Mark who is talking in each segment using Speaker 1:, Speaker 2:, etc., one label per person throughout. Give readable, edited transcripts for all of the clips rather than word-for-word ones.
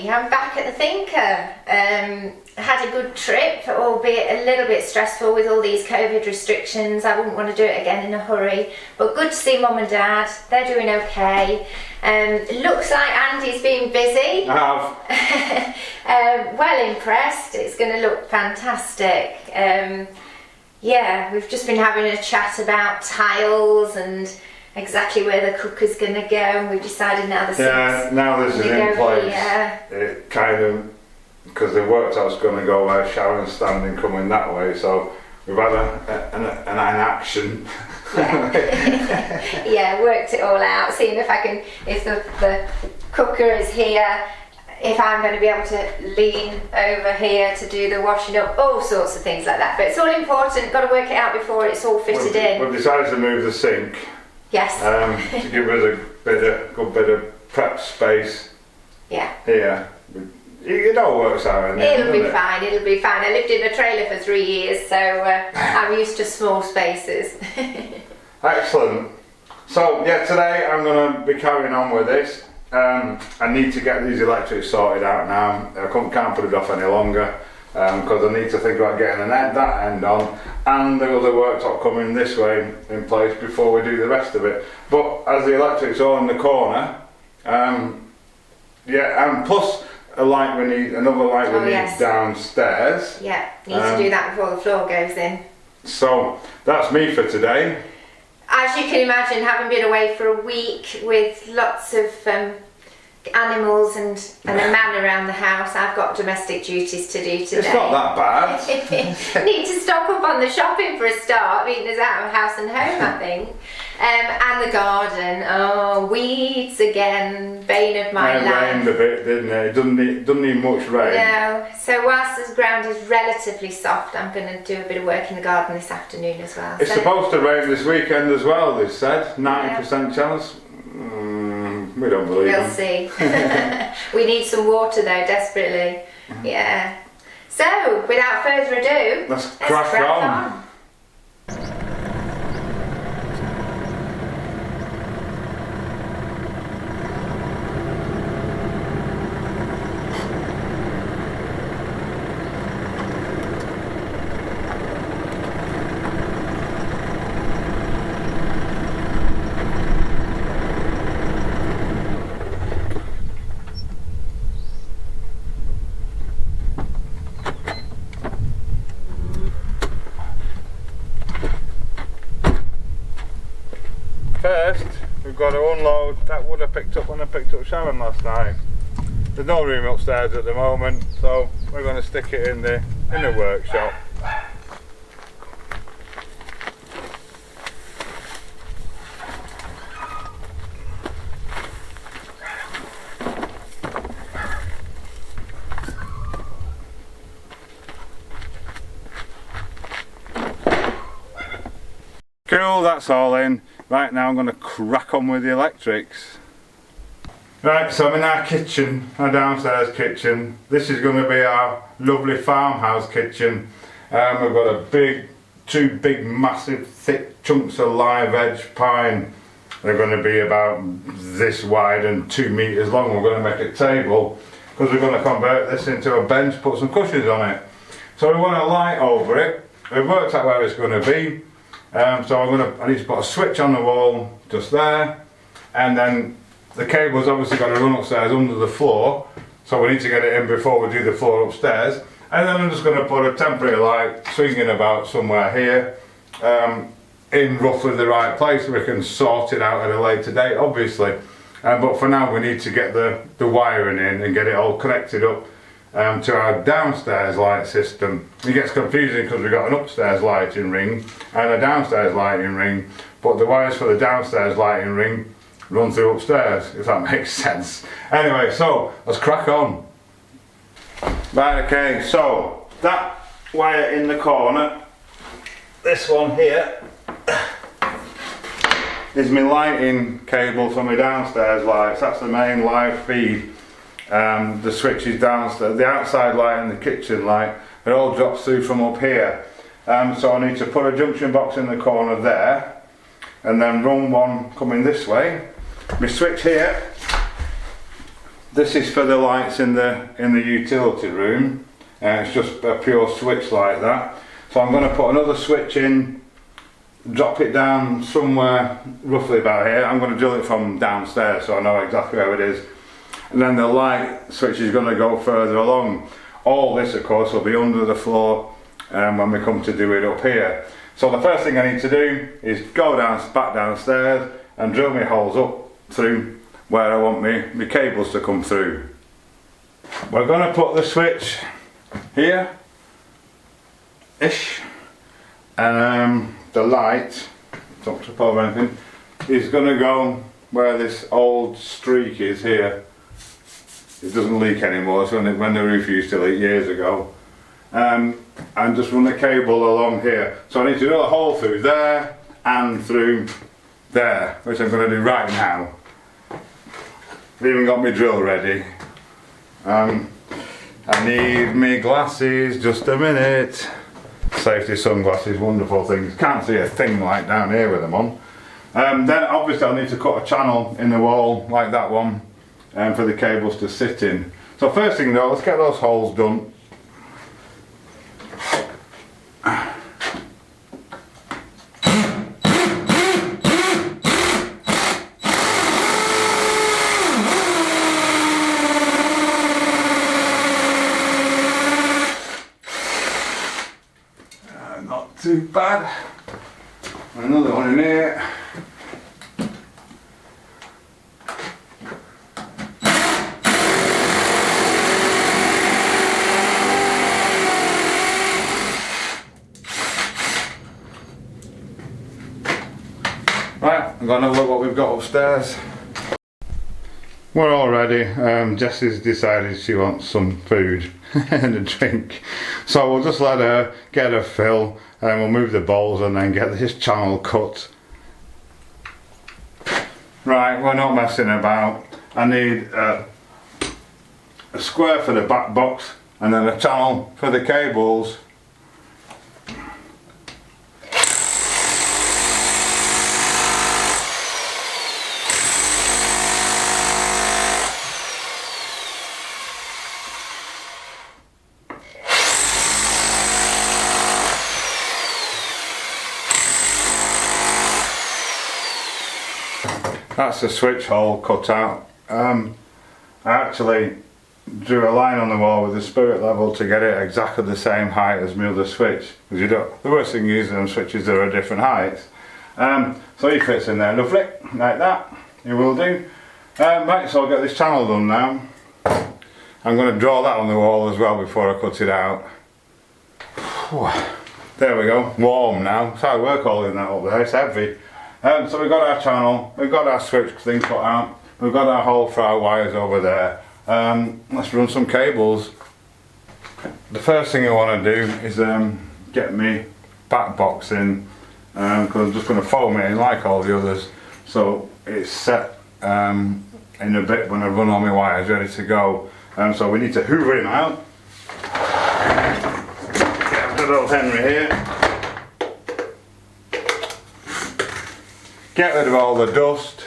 Speaker 1: I'm back at the Thinker. Had a good trip, albeit a little bit stressful with all these COVID restrictions. I wouldn't want to do it again in a hurry, but good to see Mum and Dad. They're doing okay. Looks like Andy's been busy.
Speaker 2: I have.
Speaker 1: Well impressed. It's going to look fantastic. Yeah, we've just been having a chat about tiles and exactly where the cooker's going to go, and we've decided now the sink's
Speaker 2: now this is in place.
Speaker 1: Here.
Speaker 2: It kind of, because the worktops going to go where shower standing coming that way, so we've had an action.
Speaker 1: Yeah. Yeah, worked it all out, seeing if the cooker is here, if I'm going to be able to lean over here to do the washing up, all sorts of things like that. But it's all important, got to work it out before it's all fitted in.
Speaker 2: We've decided to move the sink.
Speaker 1: Yes.
Speaker 2: To give us a good bit of prep space.
Speaker 1: Yeah.
Speaker 2: Here. It all works out.
Speaker 1: It'll be fine, it'll be fine. I lived in a trailer for 3 years, so I'm used to small spaces.
Speaker 2: Excellent. So yeah, today I'm going to be carrying on with this. I need to get these electrics sorted out now. I can't put it off any longer because I need to think about getting that end on and the other worktop coming this way in place before we do the rest of it. But as the electrics are in the corner, yeah, and plus another light we need downstairs.
Speaker 1: Yeah, need to do that before the floor goes in.
Speaker 2: So that's me for today.
Speaker 1: As you can imagine, having been away for a week with lots of animals and a man around the house, I've got domestic duties to do today.
Speaker 2: It's not that bad.
Speaker 1: Need to stock up on the shopping for a start, being as out of house and home, I think. And the garden, oh, weeds again, bane of my life.
Speaker 2: It rained a bit, didn't it? It doesn't need much rain.
Speaker 1: No, so whilst the ground is relatively soft, I'm going to do a bit of work in the garden this afternoon as well.
Speaker 2: It's supposed to rain this weekend as well, they've said. 90% chance. We don't believe
Speaker 1: We'll see. We need some water though, desperately. Yeah. So, without further ado,
Speaker 2: let's crack on. First, we've got to unload that wood I picked up when I picked up Sharon last night. There's no room upstairs at the moment, so we're going to stick it in the workshop. Cool, that's all in. Right, now I'm going to crack on with the electrics. Right, so I'm in our kitchen, our downstairs kitchen. This is going to be our lovely farmhouse kitchen. We've got two big massive thick chunks of live edge pine. They're going to be about this wide and 2 meters long. We're going to make a table because we're going to convert this into a bench, put some cushions on it. So we want a light over it. We've worked out where it's going to be. So I need to put a switch on the wall just there, and then the cable's obviously got to run upstairs under the floor, so we need to get it in before we do the floor upstairs. And then I'm just going to put a temporary light swinging about somewhere here in roughly the right place so we can sort it out at a later date, obviously. But for now we need to get the wiring in and get it all connected up to our downstairs light system. It gets confusing because we've got an upstairs lighting ring and a downstairs lighting ring, but the wires for the downstairs lighting ring run through upstairs, if that makes sense. Anyway, so let's crack on. Right, okay, so that wire in the corner, this one here, is my lighting cable for my downstairs lights. That's the main live feed. The switch is downstairs, the outside light and the kitchen light, it all drops through from up here. So I need to put a junction box in the corner there and then run one coming this way. My switch here this is for the lights in the utility room. It's just a pure switch like that. So I'm going to put another switch in, drop it down somewhere roughly about here. I'm going to drill it from downstairs so I know exactly where it is. And then the light switch is going to go further along. All this of course will be under the floor when we come to do it up here. So the first thing I need to do is go back downstairs and drill my holes up through where I want my cables to come through. We're going to put the switch here ish, and the light, don't trip over anything, is going to go where this old streak is here. It doesn't leak anymore, so when the roof used to leak years ago. And just run the cable along here. So I need to drill a hole through there and through there, which I'm going to do right now. I've even got my drill ready. I need my glasses, just a minute. Safety sunglasses, wonderful things. Can't see a thing like down here with them on. Then obviously I'll need to cut a channel in the wall like that one for the cables to sit in. So first thing though, let's get those holes done. Not too bad. Another one in here. Right, I'm going to look what we've got upstairs. We're all ready. Jessie's decided she wants some food and a drink, so we'll just let her get her fill and we'll move the bowls and then get this channel cut. Right, we're not messing about. I need a square for the back box and then a channel for the cables. That's the switch hole cut out. I actually drew a line on the wall with the spirit level to get it exactly the same height as my other switch. Because you don't, the worst thing using them switches that are different heights. So he fits in there lovely, like that. He will do. Right, so I'll get this channel done now. I'm going to draw that on the wall as well before I cut it out. There we go, warm now. That's how I work holding that up there, it's heavy. So we've got our channel, we've got our switch thing cut out, we've got our hole for our wires over there. Let's run some cables. The first thing I want to do is get me back box in, because I'm just going to foam it in like all the others, so it's set in a bit when I run all my wires ready to go. So we need to hoover him out. Get good old Henry here. Get rid of all the dust.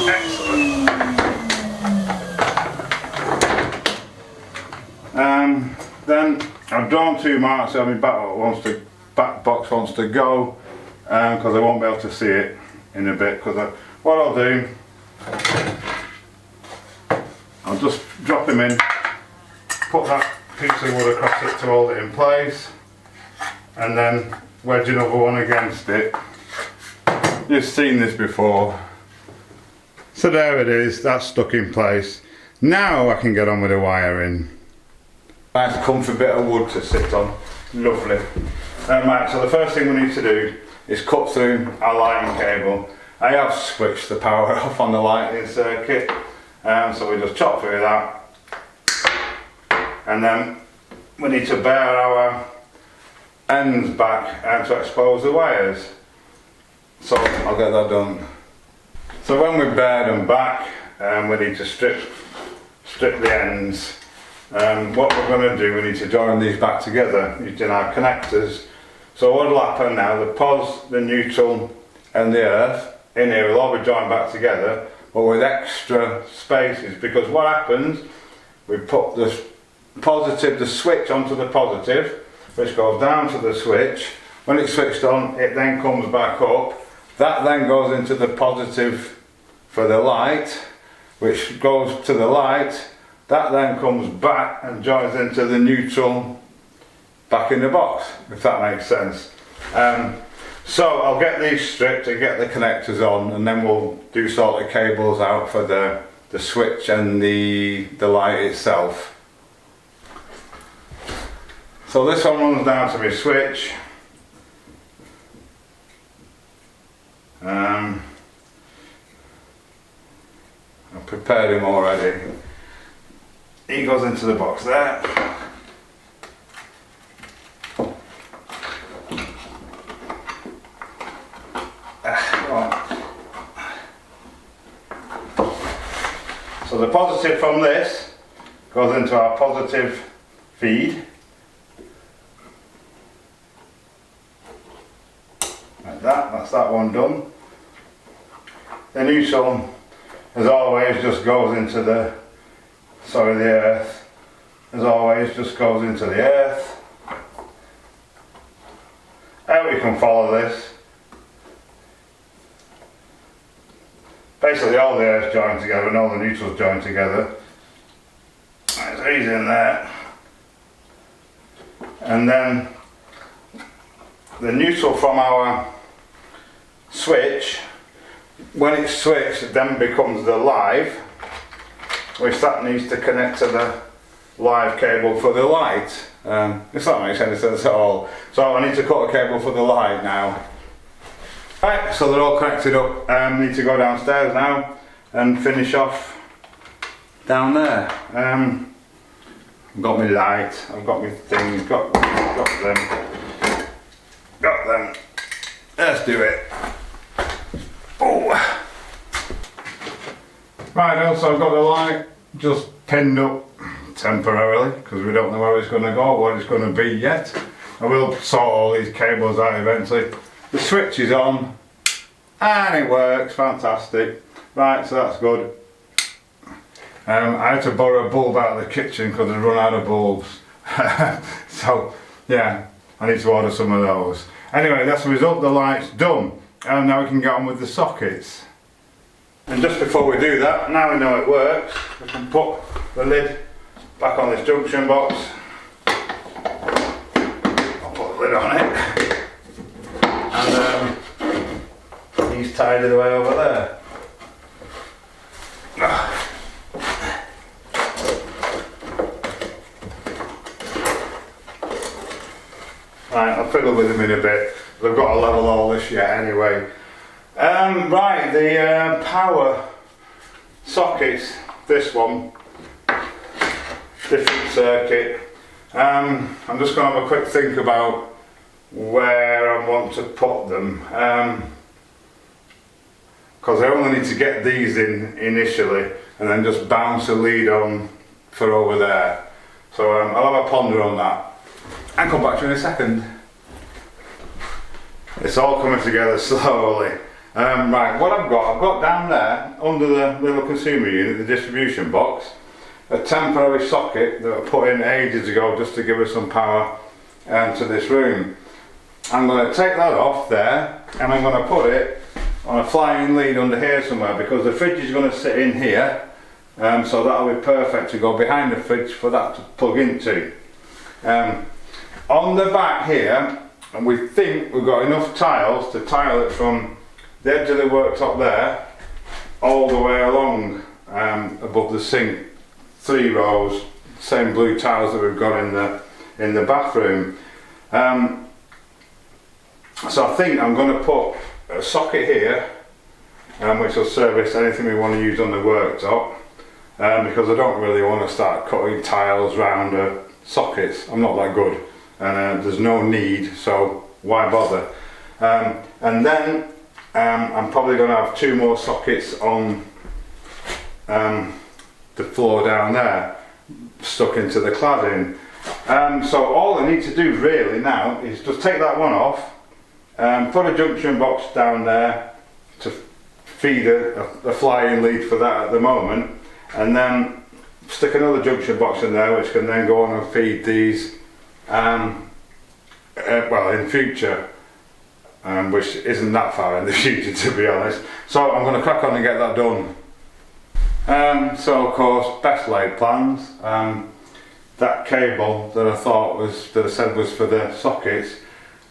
Speaker 2: Excellent. Then I've drawn 2 marks so my back box wants to go, because I won't be able to see it in a bit. What I'll do, I'll just drop him in, put that piece of wood across it to hold it in place, and then wedge another one against it. You've seen this before. So there it is, that's stuck in place. Now I can get on with the wiring. Nice comfy bit of wood to sit on, lovely. Right, so the first thing we need to do is cut through our lighting cable. I have switched the power off on the lighting circuit, so we just chop through that, and then we need to bare our ends back to expose the wires. So I'll get that done. So when we bare them back, we need to strip the ends. What we're going to do, we need to join these back together using our connectors. So what will happen now, the pos, the neutral and the earth in here will all be joined back together, but with extra spaces, because what happens, we put the positive, the switch onto the positive, which goes down to the switch. When it's switched on, it then comes back up. That then goes into the positive for the light, which goes to the light. That then comes back and joins into the neutral back in the box, if that makes sense. So I'll get these stripped and get the connectors on, and then we'll do sort of cables out for the switch and the light itself. So this one runs down to my switch. I've prepared him already. He goes into the box there. So the positive from this goes into our positive feed. Like that, that's that one done. The neutral, as always, just goes into the earth. As always, just goes into the earth. How we can follow this. Basically all the earth's joined together and all the neutral's joined together. There's these in there. And then the neutral from our switch, when it's switched, it then becomes the live, which that needs to connect to the live cable for the light. If that makes any sense at all. So I need to cut a cable for the light now. Right, so they're all connected up. Need to go downstairs now and finish off down there. I've got my light, I've got my things, got them. Let's do it. Oh. Right, also I've got the light just pinned up temporarily because we don't know where it's going to go, what it's going to be yet. I will sort all these cables out eventually. The switch is on and it works, fantastic. Right, so that's good. I had to borrow a bulb out of the kitchen because I'd run out of bulbs. So yeah, I need to order some of those. Anyway, that's the result, the light's done. And now we can get on with the sockets. And just before we do that, now we know it works, we can put the lid back on this junction box. I'll put the lid on it. And he's tidied away over there. Right, I'll fiddle with them in a bit. They've got to level all this yet anyway. Right, the power sockets, this one, different circuit. I'm just going to have a quick think about where I want to put them. Because I only need to get these in initially and then just bounce a lead on for over there. So I'll have a ponder on that and come back to you in a second. It's all coming together slowly. Right, what I've got down there under the little consumer unit, the distribution box, a temporary socket that I put in ages ago just to give us some power to this room. I'm going to take that off there and I'm going to put it on a flying lead under here somewhere because the fridge is going to sit in here, so that'll be perfect to go behind the fridge for that to plug into. On the back here, and we think we've got enough tiles to tile it from the edge of the worktop there all the way along above the sink, 3 rows, same blue tiles that we've got in the bathroom. So I think I'm going to put a socket here which will service anything we want to use on the worktop, because I don't really want to start cutting tiles round sockets. I'm not that good and there's no need, so why bother. And then I'm probably going to have 2 more sockets on the floor down there, stuck into the cladding. So all I need to do really now is just take that one off, put a junction box down there to feed a flying lead for that at the moment, and then stick another junction box in there which can then go on and feed these well, in future, which isn't that far in the future to be honest. So I'm going to crack on and get that done. So of course, best laid plans. That cable that I thought was, that I said was for the sockets,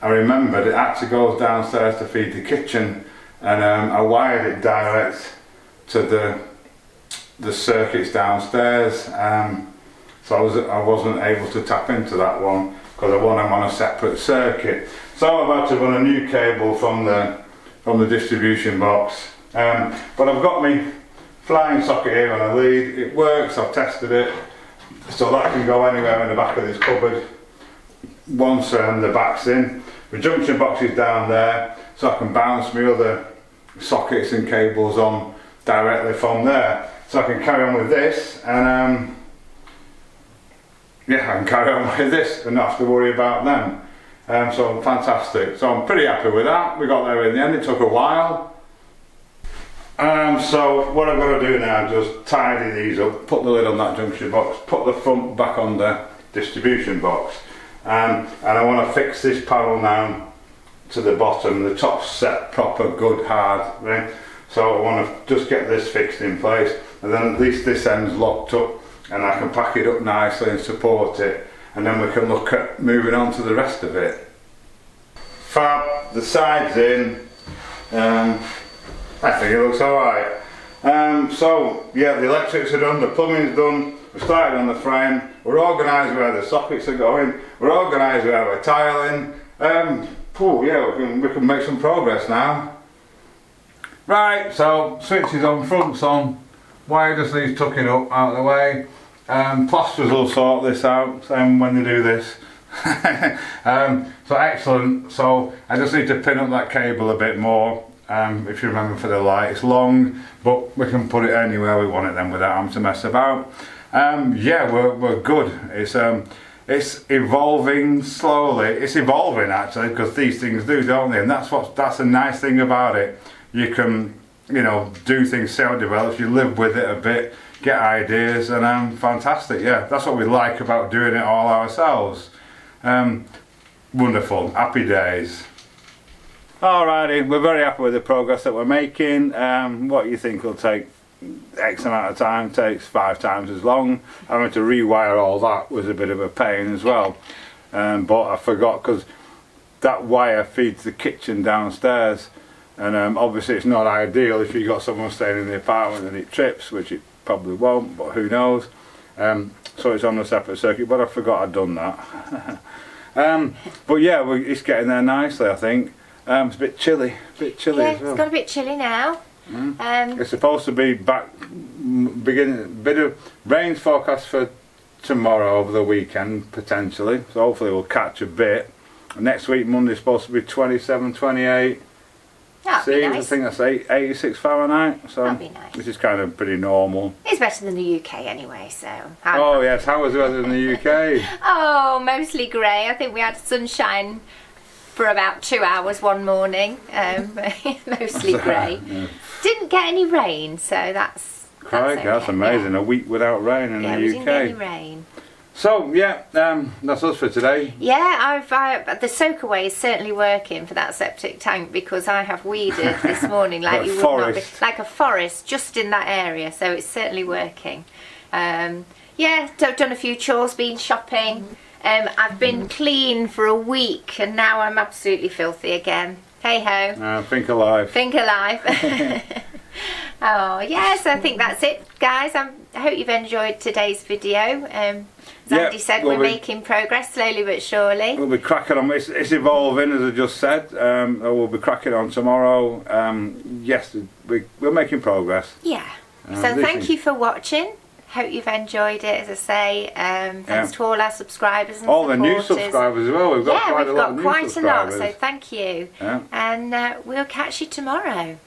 Speaker 2: I remembered it actually goes downstairs to feed the kitchen, and I wired it direct to the circuits downstairs. So I wasn't able to tap into that one because I want them on a separate circuit. So I'm about to run a new cable from the distribution box. But I've got my flying socket here on a lead. It works, I've tested it. So that can go anywhere in the back of this cupboard once the back's in. The junction box is down there, so I can bounce my other sockets and cables on directly from there. So I can carry on with this, and yeah, I can carry on with this and not have to worry about them. So fantastic. So I'm pretty happy with that. We got there in the end. It took a while. So what I'm going to do now is just tidy these up, put the lid on that junction box, put the front back on the distribution box, and I want to fix this panel now to the bottom. The top's set proper good hard, right? So I want to just get this fixed in place, and then at least this end's locked up and I can pack it up nicely and support it, and then we can look at moving on to the rest of it. Fab, the side's in. I think it looks alright. So yeah, the electrics are done, the plumbing's done, we've started on the frame, we're organised where the sockets are going, we're organised where we're tiling. Yeah, we can make some progress now. Right, so switch is on, front's on, wire just needs tucking up out of the way. Plasters will sort this out when they do this. So excellent. So I just need to pin up that cable a bit more. If you remember, for the light, it's long, but we can put it anywhere we want it then without having to mess about. Yeah, we're good. It's evolving slowly. It's evolving actually, because these things do, don't they? And that's a nice thing about it. You can, do things, see how it develops. You live with it a bit, get ideas, and fantastic. Yeah, that's what we like about doing it all ourselves. Wonderful, happy days. Alrighty, we're very happy with the progress that we're making. What you think will take X amount of time takes 5 times as long. Having to rewire all that was a bit of a pain as well. But I forgot, because that wire feeds the kitchen downstairs, and obviously it's not ideal if you've got someone staying in the apartment and it trips, which it probably won't, but who knows. So it's on a separate circuit, but I forgot I'd done that. But yeah, it's getting there nicely, I think. It's a bit chilly
Speaker 1: Yeah,
Speaker 2: as well.
Speaker 1: it's got a bit chilly now.
Speaker 2: It's supposed to be back, bit of rain forecast for tomorrow over the weekend potentially, so hopefully we'll catch a bit. Next week Monday's supposed to be 27, 28.
Speaker 1: That'd be nice.
Speaker 2: I think that's 86 Fahrenheit, so
Speaker 1: that'd be nice.
Speaker 2: Which is kind of pretty normal.
Speaker 1: It's better than the UK anyway, so.
Speaker 2: Oh yes, how was the weather in the UK?
Speaker 1: Oh, mostly grey. I think we had sunshine for about 2 hours one morning. Mostly grey.
Speaker 2: Yeah.
Speaker 1: Didn't get any rain, so that's
Speaker 2: okay. That's amazing.
Speaker 1: Yeah.
Speaker 2: A week without rain in the UK.
Speaker 1: We didn't get any rain.
Speaker 2: So yeah, that's us for today.
Speaker 1: Yeah, the soak away is certainly working for that septic tank, because I have weeded this morning like you would not be, like a forest just in that area. So it's certainly working. Yeah, done a few chores, been shopping. I've been clean for a week, and now I'm absolutely filthy again. Hey ho.
Speaker 2: Think alive.
Speaker 1: Think alive. Oh yes, I think that's it, guys. I hope you've enjoyed today's video. As Andy said, we're making progress slowly but surely. We'll
Speaker 2: be cracking on. It's evolving, as I just said. We'll be cracking on tomorrow. Yes, we're making progress.
Speaker 1: Yeah. So thank you for watching. Hope you've enjoyed it, as I say. Thanks to all our subscribers and
Speaker 2: all the new
Speaker 1: supporters.
Speaker 2: subscribers as well. We've got quite a lot of new subscribers.
Speaker 1: So thank you.
Speaker 2: Yeah.
Speaker 1: And we'll catch you tomorrow.